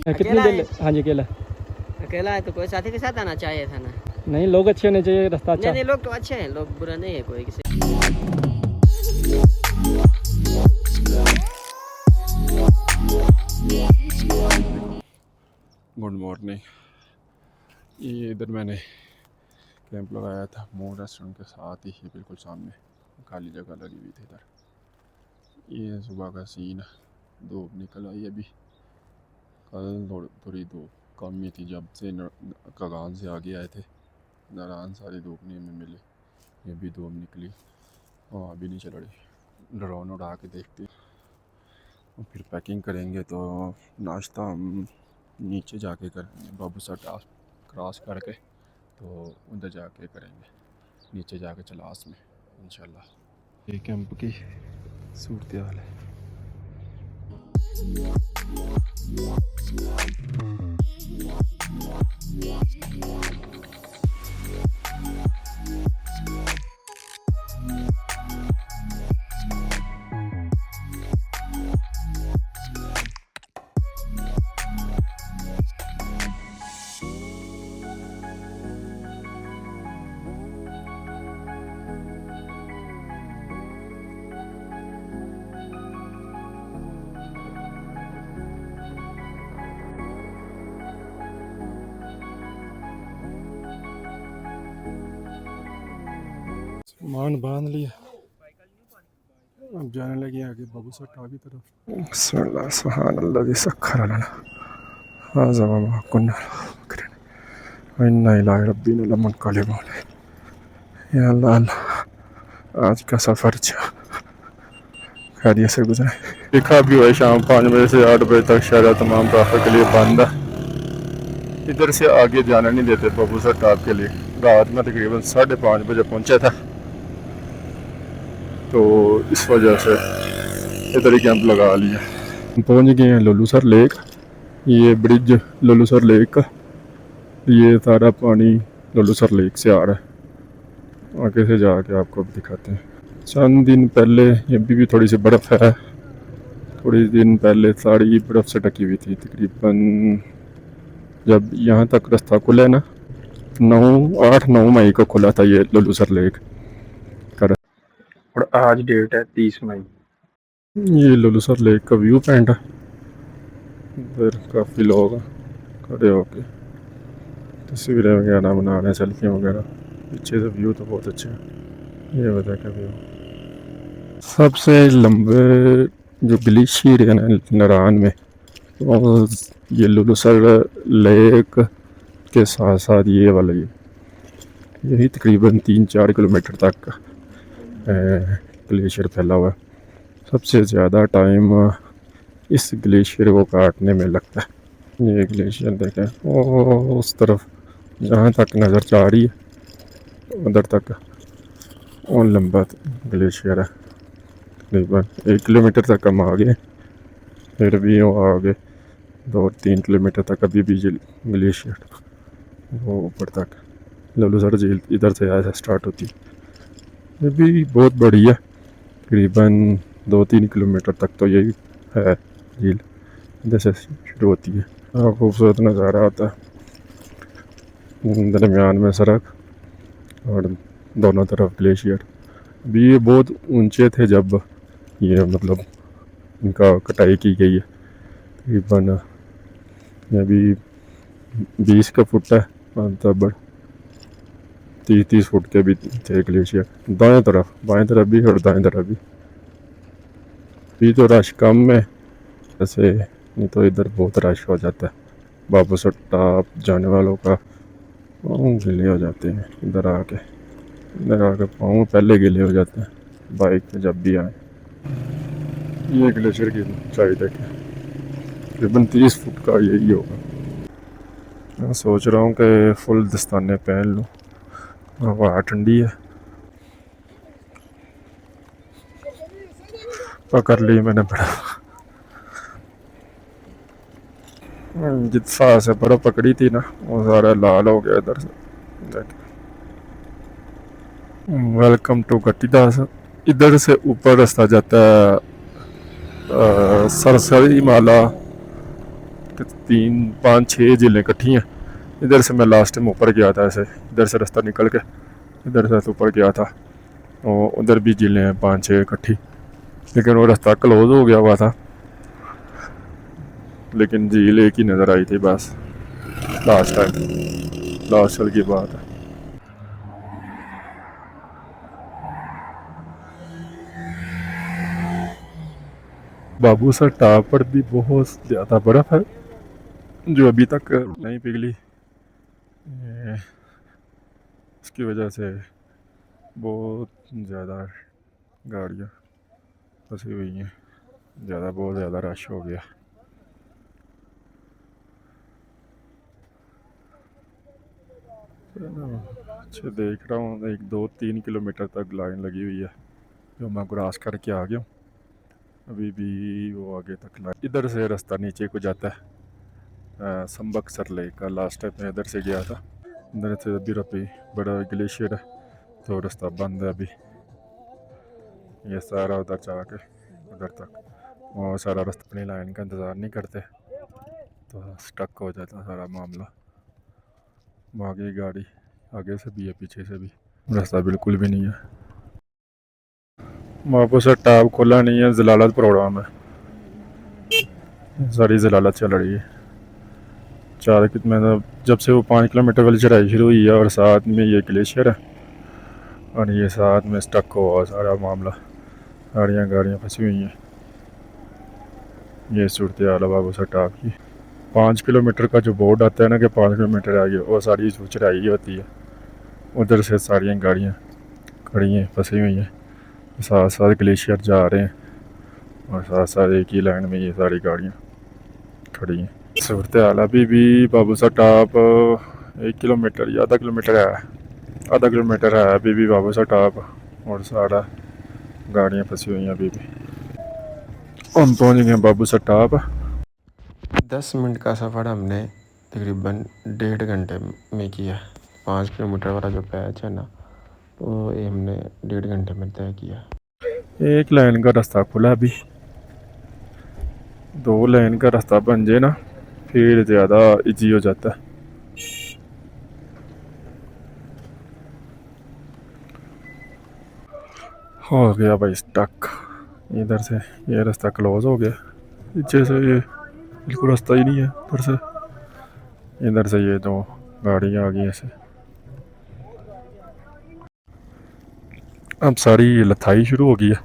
कितनी देर? हाँ जी अकेला। अकेला है तो कोई साथी के साथ आना चाहिए था ना। नहीं लोग अच्छे होने चाहिए, रास्ता अच्छा। नहीं लोग तो अच्छे हैं, लोग बुरा नहीं है कोई किसी। Good morning. ये इधर मैंने कैंप लगाया था मोर रेस्टोरेंट के साथ ही, बिल्कुल सामने खाली जगह लगी हुई थी इधर। ये सुबह का सीन है, धूप निकल आई अभी। कल थोड़ी धूप कम ही थी, जब से कगान से आगे आए थे नारायण सारी धूप नहीं हमें मिली। ये भी धूप निकली और अभी नहीं चल रही। ड्रोन उड़ा के देखते और फिर पैकिंग करेंगे। तो नाश्ता हम नीचे जाके करेंगे, बाबू सर क्रॉस करके, तो उधर जाके करेंगे, नीचे जाके चलास में इंशाल्लाह। ये कैंप की सूरत हाल है। सामान बांध लिया, अब जाने लगे आगे बाबू सट्टा की तरफ। सुभान अल्लाह दी सखर लना हाज़ा मा कुन्ना इन्ना इला रब्बिना लमुनक़लिबून। या अल्लाह आज का सफ़र खैरियत से गुजरे। लिखा भी हुआ है शाम 5 बजे से 8 बजे तक शहर तमाम ट्रैफिक के लिए बंद है। इधर से आगे जाना नहीं देते बाबू सर टॉप के लिए। रात में तकरीबन 5:30 बजे पहुंचा था, तो इस वजह से इधर ही कैंप लगा लिया। पहुंच गए हैं लोलू सर लेक। ये ब्रिज लोलू सर लेक का, ये सारा पानी लोलू सर लेक से आ रहा है। आगे से जाके आपको दिखाते हैं। चंद दिन पहले ये भी थोड़ी सी बर्फ़ है, थोड़ी दिन पहले सारी बर्फ़ से ढकी हुई थी। तकरीबन जब यहाँ तक रास्ता खुला है ना, 8-9 मई को खुला था ये लोलू सर लेक का। और आज डेट है 30 मई। ये लोलू सर लेक का व्यू पॉइंट है। इधर काफ़ी लोग हैं खड़े होके तस्वीरें वगैरह बना रहे हैं, सेल्फी वगैरह। पीछे से व्यू तो बहुत अच्छा है। ये वजह का व्यू सबसे लंबे जो ग्लेशियर है ना नारायण में, और ये लोलू सर लेक के साथ साथ ये वाला यही तकरीबन 3-4 किलोमीटर तक ग्लेशियर फैला हुआ है। सबसे ज़्यादा टाइम इस ग्लेशियर को काटने में लगता है। ये ग्लेशियर देखें और उस तरफ जहाँ तक नज़र जा रही है उधर तक और लंबा ग्लेशियर है। तकरीबन 1 किलोमीटर तक हम आगे, फिर भी वो आगे 2-3 किलोमीटर तक अभी भी ग्लेशियर वो ऊपर तक लोलू सर झील इधर से ऐसा स्टार्ट होती है। ये भी बहुत बड़ी है, तकरीबन 2-3 किलोमीटर तक तो यही है झील, इधर से शुरू होती है। खूबसूरत नज़ारा आता है, दरमियान में सड़क और दोनों तरफ ग्लेशियर। भी ये बहुत ऊंचे थे जब ये मतलब इनका कटाई की गई है। तकरीबन ये भी 20 का फुट है, मतलब 30 फुट के भी थे ग्लेशियर। दाएं तरफ बाएं तरफ भी और दाएं तरफ भी तो रश कम है ऐसे, नहीं तो इधर बहुत रश हो जाता है। बाबू सर टॉप जाने वालों का पाँव गीले हो जाते हैं। इधर आके पाँव पहले गीले हो जाते हैं बाइक पे जब भी आए। ये ग्लेशियर की ऊंचाई देखें, तकरीबन 30 फुट का यही होगा। मैं सोच रहा हूँ कि फुल दस्ताने पहन लूँ, हवा ठंडी है। पकड़ ली मैंने बड़ा जितना से बर्फ पकड़ी थी ना वो सारा लाल हो गया इधर से। Welcome to Gattidas. इधर से ऊपर रास्ता जाता है सरसरी माला तीन पाँच छः झीलें इकट्ठी हैं। इधर से मैं लास्ट टाइम ऊपर गया था, ऐसे इधर से रास्ता निकल के इधर से ऊपर गया था और उधर भी झीलें हैं 5-6 इकट्ठी, लेकिन वो रास्ता क्लोज हो गया हुआ था। लेकिन झील एक ही नज़र आई थी बस लास्ट टाइम, लास्ट साल की बात है। बाबूसर टाप पर भी बहुत ज़्यादा बर्फ़ है जो अभी तक नहीं पिघली। इसकी वजह से बहुत ज़्यादा गाड़ियाँ फंसी हुई हैं, बहुत ज़्यादा रश हो गया। अच्छा देख रहा हूँ 1-2-3 किलोमीटर तक लाइन लगी हुई है जो मैं क्रॉस करके आ गया हूँ। अभी भी वो आगे तक लाइन, इधर से रास्ता नीचे को जाता है संबक सर लेक का। लास्ट टाइम मैं इधर से गया था, इधर से अभी बड़ा ग्लेशियर है तो रास्ता बंद है अभी। ये सारा उधर जाके उधर तक वो सारा रास्ता अपनी लाइन का इंतज़ार नहीं करते तो स्टक हो जाता सारा मामला। आगे गाड़ी आगे से भी है पीछे से भी, रास्ता बिल्कुल भी नहीं है। वापस टाप खोला नहीं है, जलालत प्रोग्राम है, सारी जलालत चल रही है। चार मतलब जब से वो 5 किलोमीटर वाली चढ़ाई शुरू हुई है और साथ में ये ग्लेशियर है और ये साथ में स्टक हुआ सारा मामला, सारियाँ गाड़ियाँ फंसी हुई हैं। ये सूरत हाल है बाबूसर टाप की। 5 किलोमीटर का जो बोर्ड आता है ना कि 5 किलोमीटर आगे, वो सारी चढ़ाई होती है। उधर से सारियाँ गाड़ियाँ खड़ी हैं फंसी हुई हैं, साथ साथ ग्लेशियर जा रहे हैं और साथ साथ एक ही लाइन में ये सारी गाड़ियाँ खड़ी हैं। सूरत हाल अभी भी बाबूसर टाप 1 किलोमीटर या आधा किलोमीटर है, आधा किलोमीटर है अभी भी बाबूसर टाप और सारा गाड़ियाँ फंसी हुई हैं अभी भी। हम पहुँच गए बाबूसर टाप। 10 मिनट का सफ़र हमने तकरीबन 1.5 घंटे में किया। 5 किलोमीटर वाला जो पैच है ना वो ये हमने 1.5 घंटे में तय किया। एक लाइन का रास्ता खुला, अभी 2 लाइन का रास्ता बन जाए ना फिर ज़्यादा इजी हो जाता है। हो गया भाई स्टक, इधर से ये रास्ता क्लोज हो गया, पीछे से ये बिल्कुल रास्ता ही नहीं है। इधर से ये 2 गाड़ियाँ आ गई ऐसे। अब सारी लथाई शुरू हो गई है,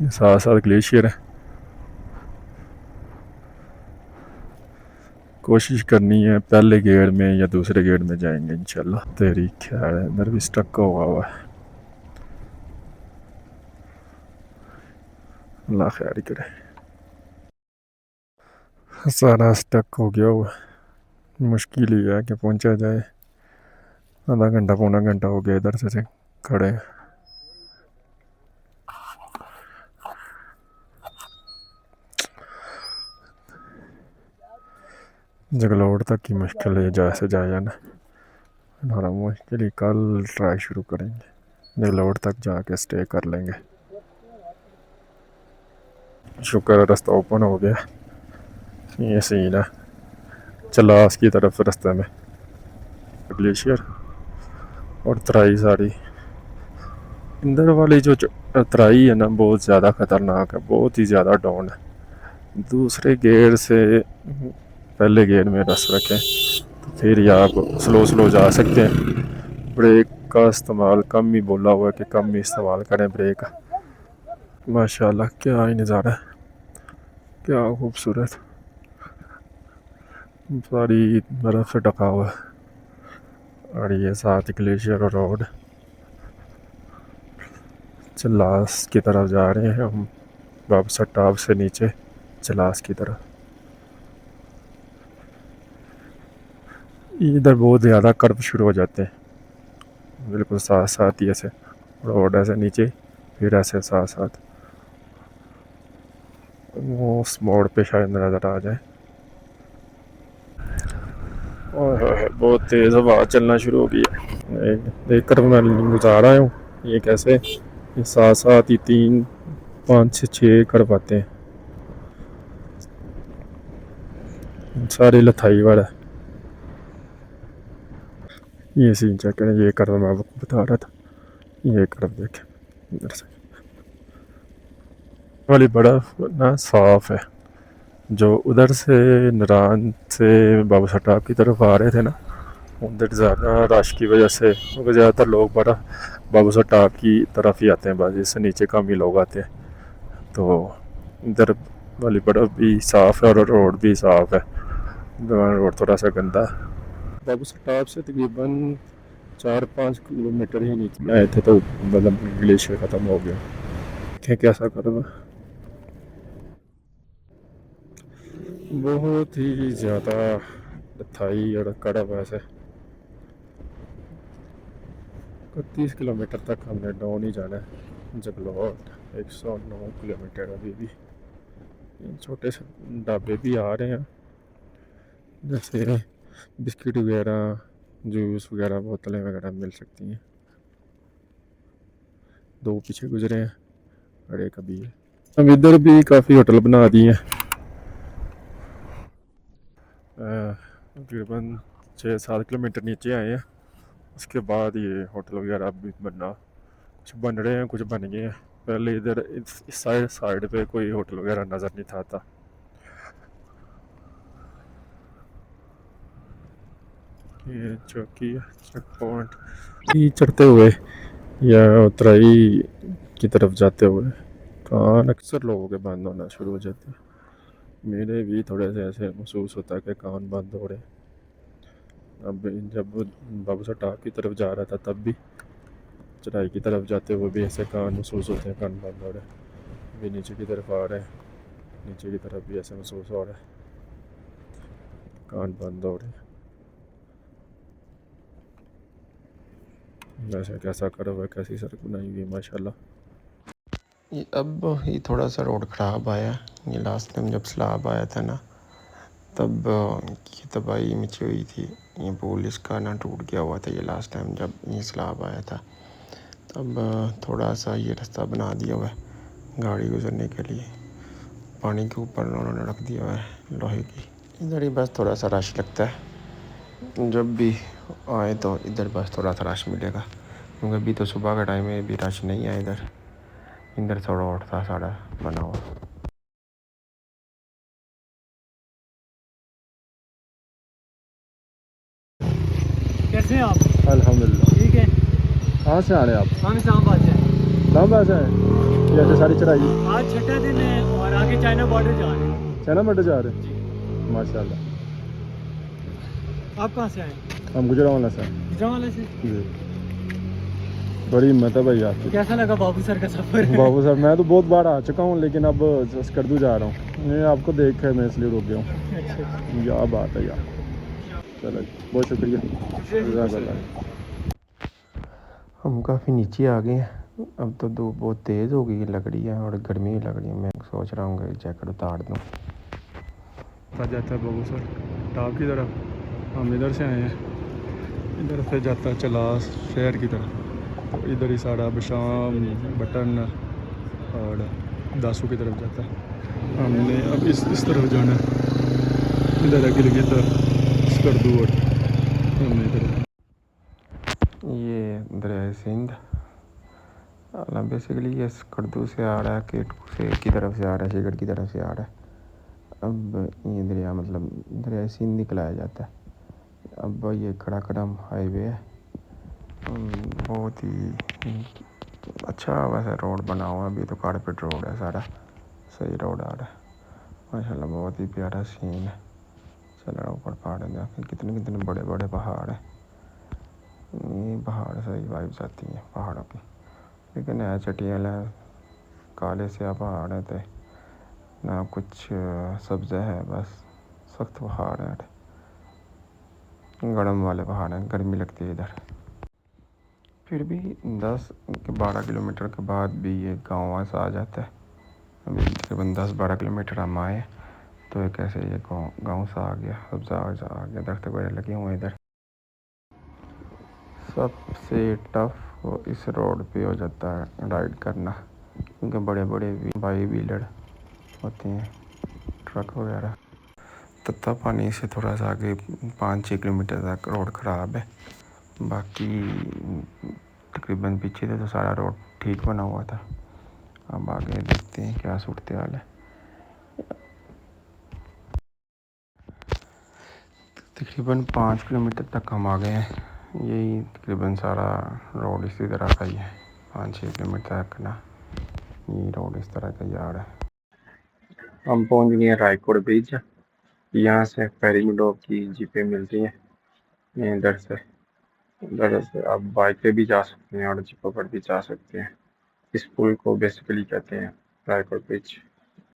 ये साथ साथ ग्लेशियर है। कोशिश करनी है पहले गेट में या दूसरे गेट में जाएंगे इंशाल्लाह। तेरी ख्याल है इधर भी स्टक हुआ है, अल्लाह खैर करे। सारा स्टक हो गया हुआ, मुश्किल ही है कि पहुंचा जाए। आधा घंटा पौना घंटा हो गया इधर से खड़े। जगलोड़ तक की मुश्किल है जैसे जाया ना, हमारा मुश्किल ही कल ट्राई शुरू करेंगे, जगलोड़ तक जाके स्टे कर लेंगे। शुक्र रास्ता ओपन हो गया। ये सीन है चलास की तरफ रास्ते में ग्लेशियर और तराई सारी। इंदर वाली जो तराई है ना बहुत ज़्यादा ख़तरनाक है, बहुत ही ज़्यादा डाउन है। दूसरे गेयर से पहले गेयर में रस रखें तो फिर ही आप स्लो जा सकते हैं। ब्रेक का इस्तेमाल कम ही बोला हुआ है कि कम ही इस्तेमाल करें ब्रेक का। माशाल्लाह क्या ही नज़ारा है, क्या खूबसूरत, सारी बर्फ़ से ढका हुआ है और ये साथ ग्लेशियर और रोड। चलास की तरफ जा रहे हैं हम, बाबूसर टाप से नीचे चलास की तरफ। इधर बहुत ज़्यादा कर्व शुरू हो जाते हैं, बिल्कुल साथ साथ ही ऐसे रोड ऐसे नीचे फिर ऐसे साथ साथ। वो उस मोड़ पे शायद नज़र आ जाए। और बहुत तेज़ हवा चलना शुरू हो गई है, देख कर मैं गुजारा हूँ ये कैसे ये साथ साथ ही 3 5 6 कर पाते हैं। सारी लथाई वाला है। ये सीन चेक करें, ये कर्व मैं आपको बता रहा था, ये कर्व देखें इधर से वाली बर्फ ना साफ है। जो उधर से नारायण से बाबू सटाप की तरफ आ रहे थे ना, उधर ज़्यादा रश की वजह से, क्योंकि ज़्यादातर लोग बड़ा बाबू सटाप की तरफ ही आते हैं, बस इससे नीचे कम ही लोग आते हैं। तो इधर वाली बर्फ भी साफ़ है और रोड भी साफ़ है, रोड थोड़ा सा गंदा है। बाबू सटाप से तकरीबन 4-5 किलोमीटर ही नीचे आए थे तो मतलब ग्लेशियर ख़त्म हो गया। देखें कैसा करो, बहुत ही ज़्यादा लथाई और कड़ा वैसे 30 किलोमीटर तक हमने डाउन ही जाना है। जगलोट 109 किलोमीटर अभी भी। छोटे से ढाबे भी आ रहे हैं, जैसे बिस्किट वगैरह, जूस वगैरह, बोतलें वगैरह मिल सकती हैं। 2 पीछे गुजरे हैं और एक अभी है। अब इधर भी काफ़ी होटल बना दिए हैं, तकरीबन 6-7 किलोमीटर नीचे आए हैं। उसके बाद ये होटल वगैरह भी बनना, कुछ बन रहे हैं, कुछ बन गए हैं। पहले इधर इस साइड पे कोई होटल वगैरह नज़र नहीं था आता। ये चौकी है, चेक पॉइंट ये चढ़ते हुए या उतराई की तरफ जाते हुए कान अक्सर लोगों के बंद होना शुरू हो जाते हैं। मेरे भी थोड़े से ऐसे महसूस होता है कि कान बंद हो रहे। अब जब बाबू सटाप की तरफ जा रहा था तब भी, चढ़ाई की तरफ जाते हुए भी ऐसे कान महसूस होते हैं, कान बंद हो रहे हैं। अभी नीचे की तरफ आ रहे हैं, नीचे की तरफ भी ऐसे महसूस हो रहा है, कान बंद हो रहे हैं। वैसे कैसा करो हुआ, कैसी सड़क बनाई हुई है माशाल्लाह। ये अब ये थोड़ा सा रोड ख़राब आया। ये लास्ट टाइम जब स्लैब आया था ना, तब ये तबाही मची हुई थी। ये पुल इसका ना टूट गया हुआ था। ये लास्ट टाइम जब ये स्लैब आया था, तब थोड़ा सा ये रास्ता बना दिया हुआ है गाड़ी गुजरने के लिए। पानी के ऊपर उन्होंने रख दिया हुआ है लोहे की। इधर ही बस थोड़ा सा रश लगता है, जब भी आए तो इधर बस थोड़ा सा रश मिलेगा, क्योंकि अभी तो सुबह का टाइम है, अभी रश नहीं है इधर। इधर थोड़ा और था सारा बना हुआ। कैसे हैं आप? अल्हम्दुलिल्लाह। ठीक है। कहाँ से आ रहे हैं आप? हम इस्लामाबाद से हैं। इस्लामाबाद से हैं? ये ऐसे सारी चढ़ाई आज छठा दिन है और आगे चाइना बॉर्डर जा रहे हैं। चाइना बॉर्डर जा रहे हैं? माशाल्लाह। आप कहाँ से आए? हम गुजरांवाला से हैं। गुजरांवाला से। जी, बड़ी हिम्मत है भाई आपकी। कैसा लगा बाबू सर का सफ़र? बाबू साहब मैं तो बहुत बार आ चुका हूँ, लेकिन अब स्कर्दू जा रहा हूँ। मैं आपको देख कर मैं इसलिए रुक गया हूँ। क्या बात है यार, चलो बहुत शुक्रिया। जज़ाकल्लाह। हम काफ़ी नीचे आ गए हैं। अब तो धूप बहुत तेज़ हो गई लग रही है और गर्मी भी लग रही है। मैं सोच रहा हूँ कि जैकेट उतार दूँ। जाता है बाबू सर टाप की तरफ, हम इधर से आए हैं। इधर से जाता है चलास शहर की तरफ, तो इधर ही सारा बशाम बटन और दासू की तरफ जाता है। हमने अब इस तरफ जाना है, इधर है गिलगित स्कर्दू और हमने इधर। ये दरिया सिंध बेसिकली ये स्कर्दू से आ रहा है, केटू से की तरफ से आ रहा है, शिगर की तरफ से आ रहा है। अब ये दरिया मतलब दरिया सिंध निकलाया जाता है। अब ये खड़ाकदम हाईवे है, बहुत ही अच्छा वैसे रोड बना हुआ है। अभी तो कारपेट रोड है सारा, सही रोड आ रहा है माशाल्लाह। बहुत ही प्यारा सीन है। चल रहा ऊपर पहाड़ है, देखिए कितने कितने बड़े बड़े पहाड़ हैं। ये पहाड़ सही वाइब्स आती हैं पहाड़ों की, लेकिन है चटियाल है, काले से पहाड़ है, तो ना कुछ सब्ज़ा है, बस सख्त पहाड़ है, गरम वाले पहाड़ हैं, गर्मी लगती है इधर। फिर भी 10-12 किलोमीटर के बाद भी ये गाँव ऐसा आ जाता है। अभी तकरीबन 10-12 किलोमीटर हम आए तो एक ऐसे ये गाँव सा आ गया, सब्ज़ा आ गया, दरख्त वगैरह लगे हुए इधर। सबसे टफ इस रोड पे हो जाता है राइड करना, क्योंकि बड़े बड़े बाई व्हीलर होते हैं, ट्रक वगैरह। तत्ता पानी से थोड़ा सा आगे 5-6 किलोमीटर तक रोड ख़राब है। बाकी तकरीबन पीछे से तो सारा रोड ठीक बना हुआ था। अब आगे देखते हैं क्या सूरत हाल है। तकरीबन 5 किलोमीटर तक हम आ गए हैं। यही तकरीबन सारा रोड इसी तरह का ही है। 5-6 किलोमीटर तक ना ये रोड इस तरह का ही आ रहा है। हम पहुंच गए हैं रायकोट ब्रिज। यहाँ से फेरी की जीपें मिलती हैं इधर से आप बाइक पे भी जा सकते हैं और जीपों पर भी जा सकते हैं। इस पुल को बेसिकली कहते हैं रायकोट ब्रिज।